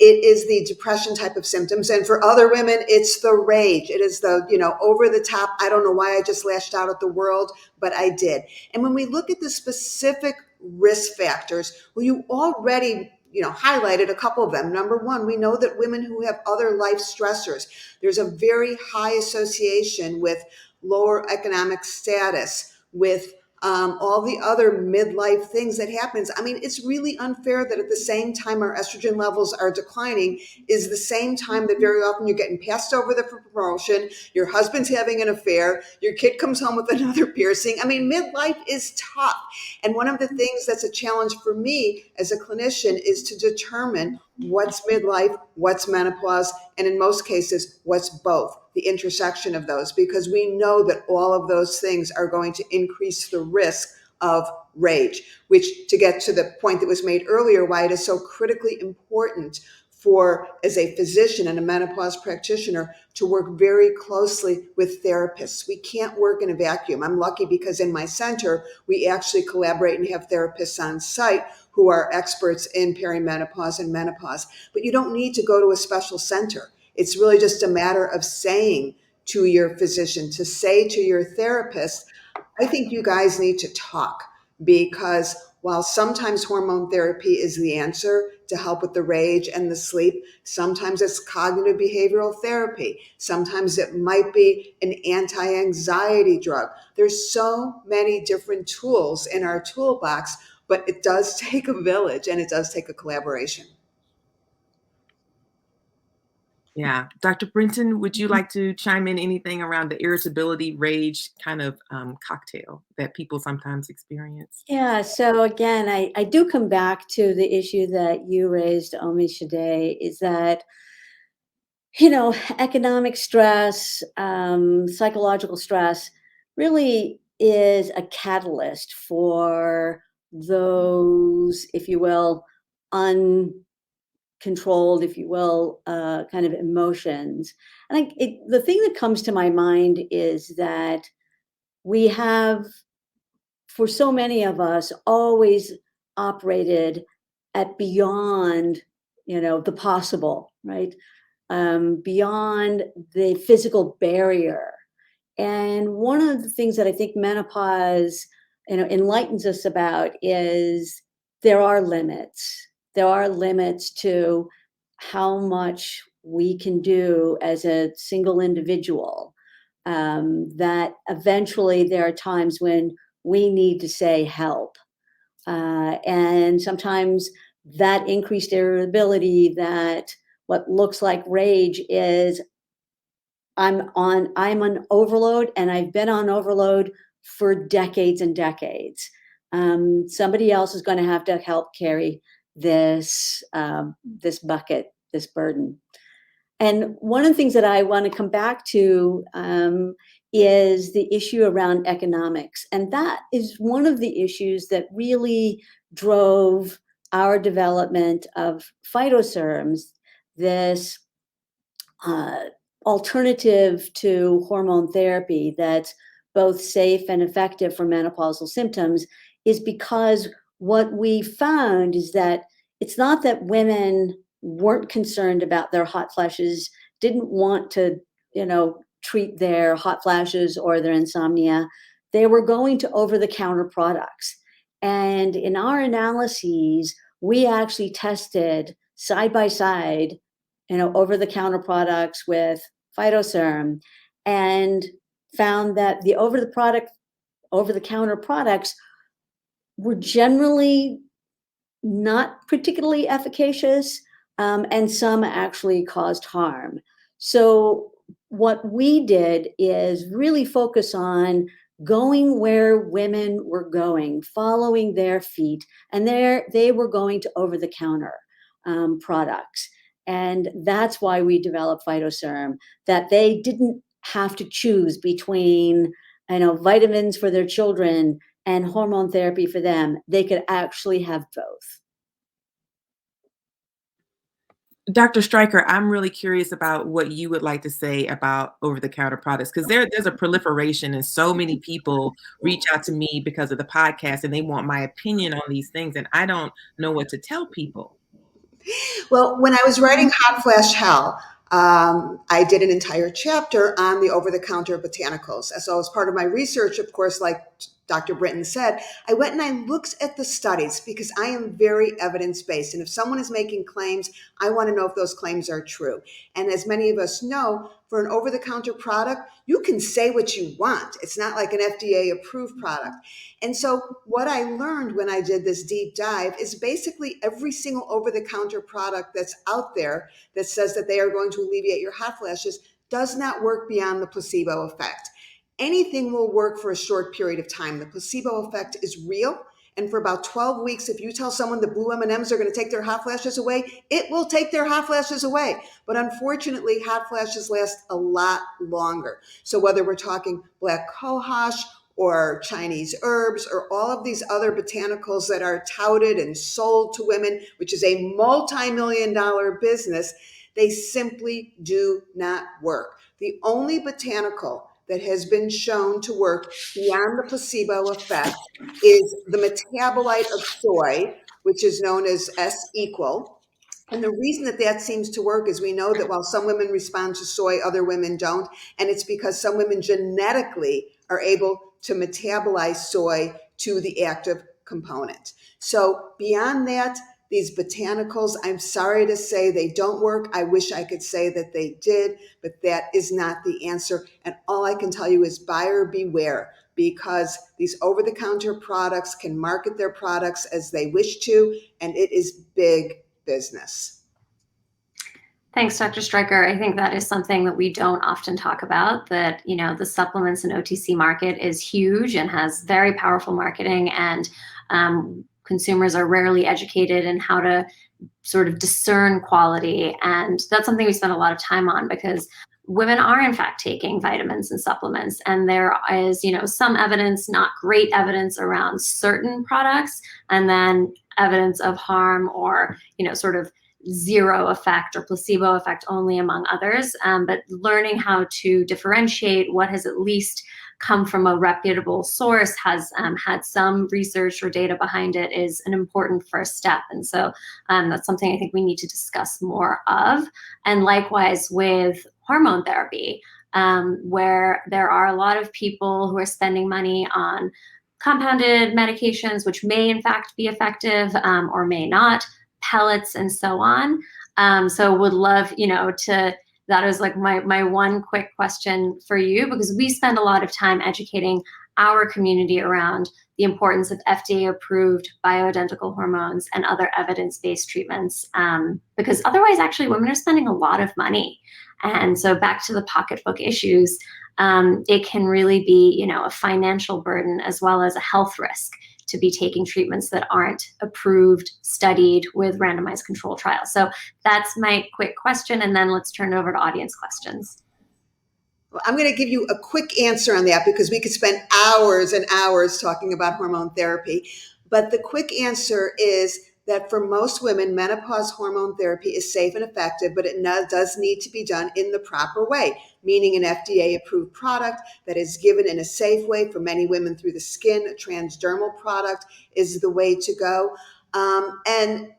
it is the depression type of symptoms. And for other women, it's the rage. It is the, over the top. I don't know why I just lashed out at the world, but I did. And when we look at the specific risk factors, well, you already highlighted a couple of them. Number one, we know that women who have other life stressors, there's a very high association with lower economic status, with all the other midlife things that happens. I mean, it's really unfair that at the same time our estrogen levels are declining is the same time that very often you're getting passed over for promotion, your husband's having an affair, your kid comes home with another piercing. I mean, midlife is tough. And one of the things that's a challenge for me as a clinician is to determine what's midlife, what's menopause, and in most cases, what's both, the intersection of those, because we know that all of those things are going to increase the risk of rage, which, to get to the point that was made earlier, why it is so critically important for, as a physician and a menopause practitioner, to work very closely with therapists. We can't work in a vacuum. I'm lucky because in my center, we actually collaborate and have therapists on site who are experts in perimenopause and menopause. But you don't need to go to a special center. It's really just a matter of saying to your physician, to say to your therapist, I think you guys need to talk, because while sometimes hormone therapy is the answer to help with the rage and the sleep, sometimes it's cognitive behavioral therapy. Sometimes it might be an anti-anxiety drug. There's so many different tools in our toolbox, but it does take a village and it does take a collaboration. Yeah. Dr. Brinton, would you like to chime in anything around the irritability, rage kind of cocktail that people sometimes experience? Yeah, so again, I do come back to the issue that you raised, Omi Shade, is that, economic stress, psychological stress really is a catalyst for those, if you will, uncontrolled, if you will, kind of emotions. And the thing that comes to my mind is that we have, for so many of us, always operated at beyond, the possible, right? Beyond the physical barrier. And one of the things that I think menopause, enlightens us about is there are limits. There are limits to how much we can do as a single individual. That eventually there are times when we need to say help. And sometimes that increased irritability, that what looks like rage, is I'm on overload, and I've been on overload for decades and decades. Somebody else is going to have to help carry this bucket, this burden. And one of the things that I want to come back to is the issue around economics. And that is one of the issues that really drove our development of phytoserums, this alternative to hormone therapy that's both safe and effective for menopausal symptoms, is because what we found is that it's not that women weren't concerned about their hot flashes, didn't want to, treat their hot flashes or their insomnia. They were going to over-the-counter products. And in our analyses, we actually tested side by side, over-the-counter products with phytoserum, and found that the over-the-counter products were generally not particularly efficacious, and some actually caused harm. So what we did is really focus on going where women were going, following their feet, and they were going to over-the-counter products. And that's why we developed phytoserum, that they didn't have to choose between, vitamins for their children and hormone therapy for them. They could actually have both. Dr. Stryker, I'm really curious about what you would like to say about over-the-counter products, because there's a proliferation and so many people reach out to me because of the podcast and they want my opinion on these things, and I don't know what to tell people. Well, when I was writing Hot Flash Hell, I did an entire chapter on the over-the-counter botanicals. So as part of my research, of course, like Dr. Brinton said, I went and I looked at the studies because I am very evidence-based. And if someone is making claims, I want to know if those claims are true. And as many of us know, for an over-the-counter product, you can say what you want. It's not like an FDA-approved product. And so what I learned when I did this deep dive is basically every single over-the-counter product that's out there that says that they are going to alleviate your hot flashes does not work beyond the placebo effect. Anything will work for a short period of time. The placebo effect is real. And for about 12 weeks, if you tell someone the blue M&Ms are going to take their hot flashes away, it will take their hot flashes away. But unfortunately, hot flashes last a lot longer. So whether we're talking black cohosh or Chinese herbs or all of these other botanicals that are touted and sold to women, which is a multi-million-dollar business, they simply do not work. The only botanical that has been shown to work beyond the placebo effect is the metabolite of soy, which is known as S-equal. And the reason that that seems to work is we know that while some women respond to soy, other women don't. And it's because some women genetically are able to metabolize soy to the active component. So beyond that, these botanicals, I'm sorry to say they don't work. I wish I could say that they did, but that is not the answer. And all I can tell you is buyer beware, because these over-the-counter products can market their products as they wish to, and it is big business. Thanks, Dr. Stryker. I think that is something that we don't often talk about, that, the supplements and OTC market is huge and has very powerful marketing, and consumers are rarely educated in how to sort of discern quality. And that's something we spend a lot of time on, because women are in fact taking vitamins and supplements, and there is, some evidence, not great evidence around certain products, and then evidence of harm or, sort of zero effect or placebo effect only among others. But learning how to differentiate what has at least come from a reputable source, has had some research or data behind it, is an important first step. And so that's something I think we need to discuss more of. And likewise with hormone therapy, where there are a lot of people who are spending money on compounded medications, which may in fact be effective or may not, pellets and so on. So would love, that is like my one quick question for you, because we spend a lot of time educating our community around the importance of FDA-approved bioidentical hormones and other evidence-based treatments, because otherwise, actually, women are spending a lot of money. And so back to the pocketbook issues, it can really be, a financial burden as well as a health risk to be taking treatments that aren't approved, studied with randomized control trials. So that's my quick question, and then let's turn it over to audience questions. Well, I'm going to give you a quick answer on that, because we could spend hours and hours talking about hormone therapy. But the quick answer is that for most women, menopause hormone therapy is safe and effective, but it does need to be done in the proper way, meaning an FDA-approved product that is given in a safe way. For many women, through the skin, a transdermal product is the way to go. And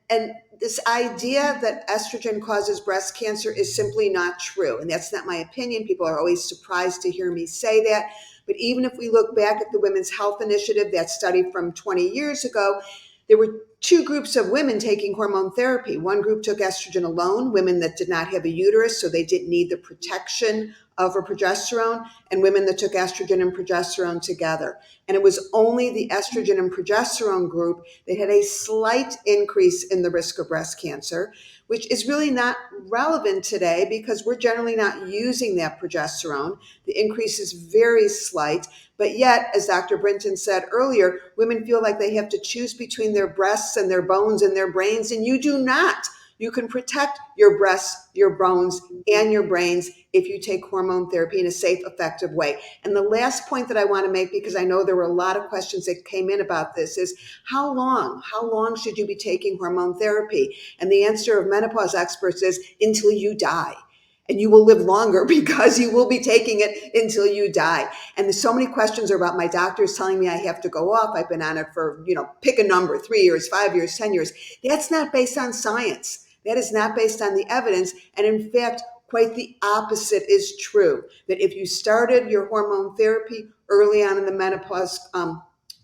this idea that estrogen causes breast cancer is simply not true. And that's not my opinion. People are always surprised to hear me say that. But even if we look back at the Women's Health Initiative, that study from 20 years ago, there were two groups of women taking hormone therapy. One group took estrogen alone, women that did not have a uterus, so they didn't need the protection of a progesterone, and women that took estrogen and progesterone together. And it was only the estrogen and progesterone group that had a slight increase in the risk of breast cancer, which is really not relevant today because we're generally not using that progesterone. The increase is very slight, but yet, as Dr. Brinton said earlier, women feel like they have to choose between their breasts and their bones and their brains, and you do not. You can protect your breasts, your bones, and your brains if you take hormone therapy in a safe, effective way. And the last point that I want to make, because I know there were a lot of questions that came in about this, is how long? How long should you be taking hormone therapy? And the answer of menopause experts is until you die. And you will live longer because you will be taking it until you die. And there's so many questions about my doctors telling me I have to go off. I've been on it for, pick a number, 3 years, 5 years, 10 years. That's not based on science. That is not based on the evidence. And in fact, quite the opposite is true, that if you started your hormone therapy early on in the menopause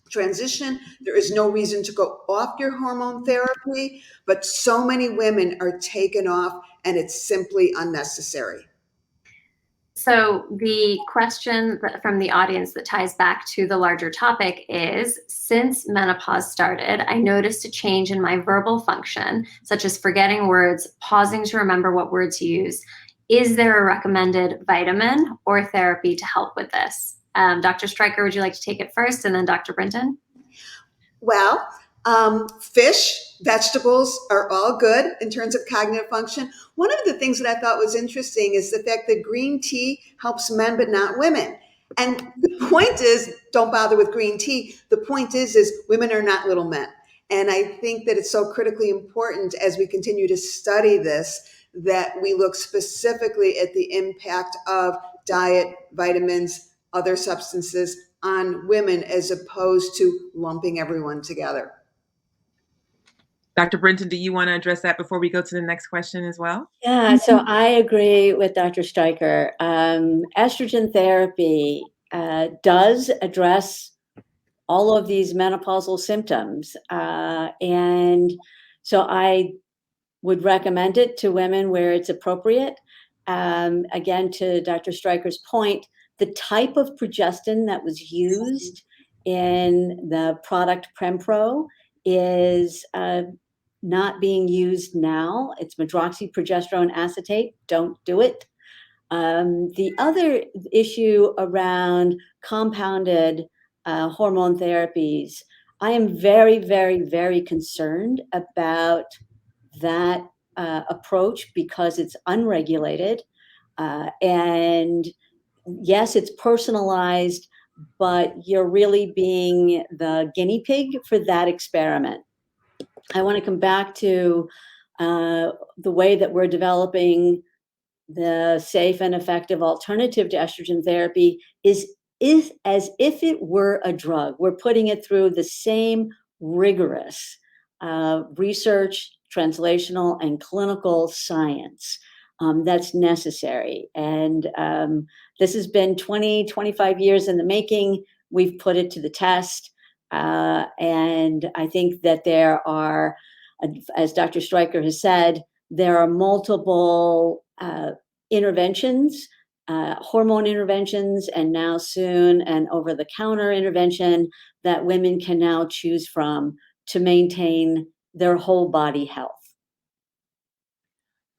transition, there is no reason to go off your hormone therapy, but so many women are taken off and it's simply unnecessary. So the question from the audience that ties back to the larger topic is, since menopause started, I noticed a change in my verbal function, such as forgetting words, pausing to remember what words to use. Is there a recommended vitamin or therapy to help with this? Dr. Stryker, would you like to take it first, and then Dr. Brinton? Well, fish, vegetables are all good in terms of cognitive function. One of the things that I thought was interesting is the fact that green tea helps men but not women. And the point is, don't bother with green tea. The point is women are not little men. And I think that it's so critically important as we continue to study this, that we look specifically at the impact of diet, vitamins, other substances on women, as opposed to lumping everyone together. Dr. Brinton, do you want to address that before we go to the next question as well? Yeah, so I agree with Dr. Stryker. Estrogen therapy does address all of these menopausal symptoms. And so I would recommend it to women where it's appropriate. Again, to Dr. Stryker's point, The type of progestin that was used in the product Prempro is not being used now. It's medroxyprogesterone acetate. Don't do it. The other issue around compounded hormone therapies, I am very, very, very concerned about that approach because it's unregulated. And yes, it's personalized, but you're really being the guinea pig for that experiment. I want to come back to the way that we're developing the safe and effective alternative to estrogen therapy is as if it were a drug. We're putting it through the same rigorous research, translational, and clinical science that's necessary. And this has been 20, 25 years in the making. We've put it to the test. And I think that there are, as Dr. Stryker has said, there are multiple interventions, hormone interventions, and now soon an over-the-counter intervention that women can now choose from to maintain their whole body health.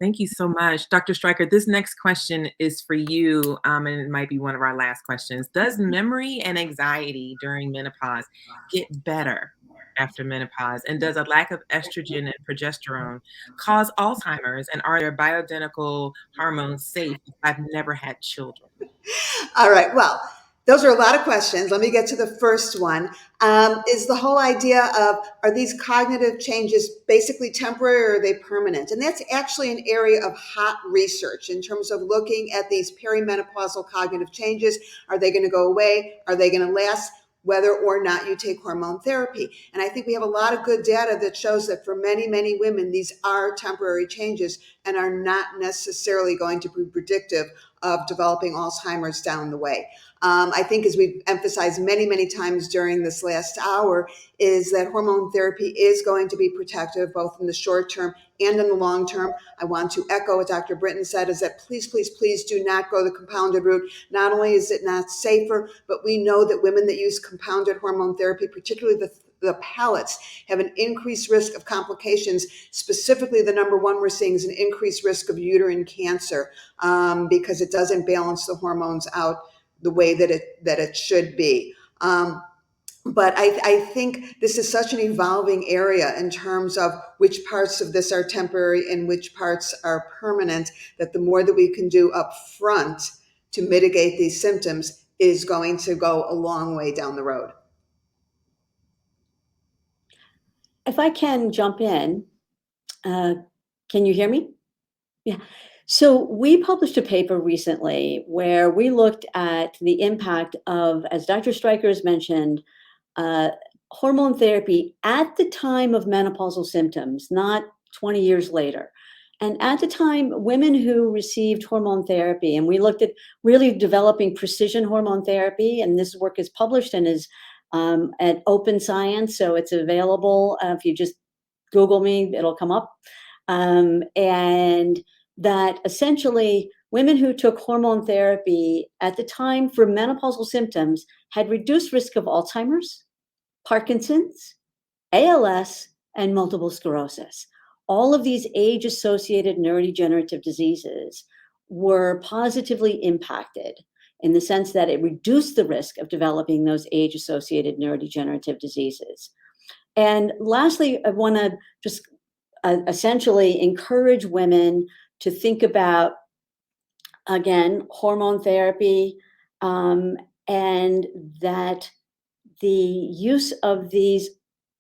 Thank you so much. Dr. Stryker, this next question is for you, and it might be one of our last questions. Does memory and anxiety during menopause get better after menopause? And does a lack of estrogen and progesterone cause Alzheimer's? And are their bioidentical hormones safe if I've never had children? All right. Well, those are a lot of questions. Let me get to the first one. Is the whole idea of, are these cognitive changes basically temporary or are they permanent? And that's actually an area of hot research in terms of looking at these perimenopausal cognitive changes. Are they going to go away? Are they going to last? Whether or not you take hormone therapy. And I think we have a lot of good data that shows that for many, many women, these are temporary changes and are not necessarily going to be predictive of developing Alzheimer's down the way. I think, as we've emphasized many, many times during this last hour, is that hormone therapy is going to be protective both in the short term and in the long term. I want to echo what Dr. Britton said, is that please, please, please do not go the compounded route. Not only is it not safer, but we know that women that use compounded hormone therapy, particularly the pellets, have an increased risk of complications. Specifically, the number one we're seeing is an increased risk of uterine cancer because it doesn't balance the hormones out the way that it should be. But I think this is such an evolving area in terms of which parts of this are temporary and which parts are permanent, that the more that we can do up front to mitigate these symptoms is going to go a long way down the road. If I can jump in, can you hear me? Yeah. So we published a paper recently where we looked at the impact of, as Dr. Stryker has mentioned, hormone therapy at the time of menopausal symptoms, not 20 years later. And at the time, women who received hormone therapy, and we looked at really developing precision hormone therapy, and this work is published and is at Open Science, so it's available. If you just Google me, it'll come up. And that essentially women who took hormone therapy at the time for menopausal symptoms had reduced risk of Alzheimer's, Parkinson's, ALS, and multiple sclerosis. All of these age-associated neurodegenerative diseases were positively impacted in the sense that it reduced the risk of developing those age-associated neurodegenerative diseases. And lastly, I want to just essentially encourage women to think about, again, hormone therapy, and that the use of these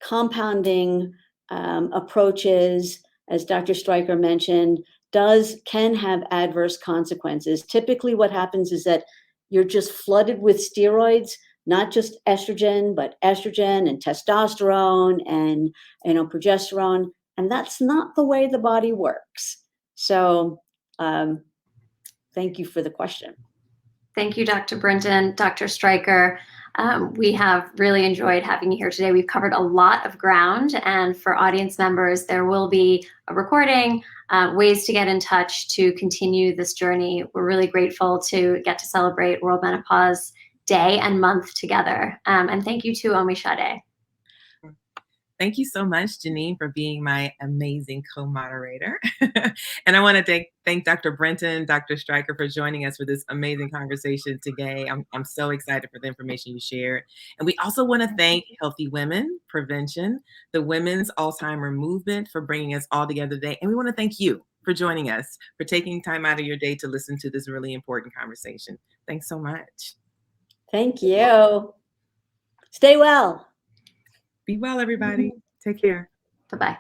compounding approaches, as Dr. Stryker mentioned, can have adverse consequences. Typically what happens is that you're just flooded with steroids, not just estrogen, but estrogen and testosterone and progesterone, and that's not the way the body works. So thank you for the question. Thank you, Dr. Brinton, Dr. Stryker. We have really enjoyed having you here today. We've covered a lot of ground, and for audience members, there will be a recording, ways to get in touch to continue this journey. We're really grateful to get to celebrate World Menopause Day and month together. And thank you to Omi Sade. Thank you so much, Janine, for being my amazing co-moderator. And I want to thank Dr. Brenton, Dr. Stryker for joining us for this amazing conversation today. I'm so excited for the information you shared. And we also want to thank Healthy Women Prevention, the Women's Alzheimer Movement, for bringing us all together today. And we want to thank you for joining us, for taking time out of your day to listen to this really important conversation. Thanks so much. Thank you. Stay well. Be well, everybody. Take care. Bye-bye.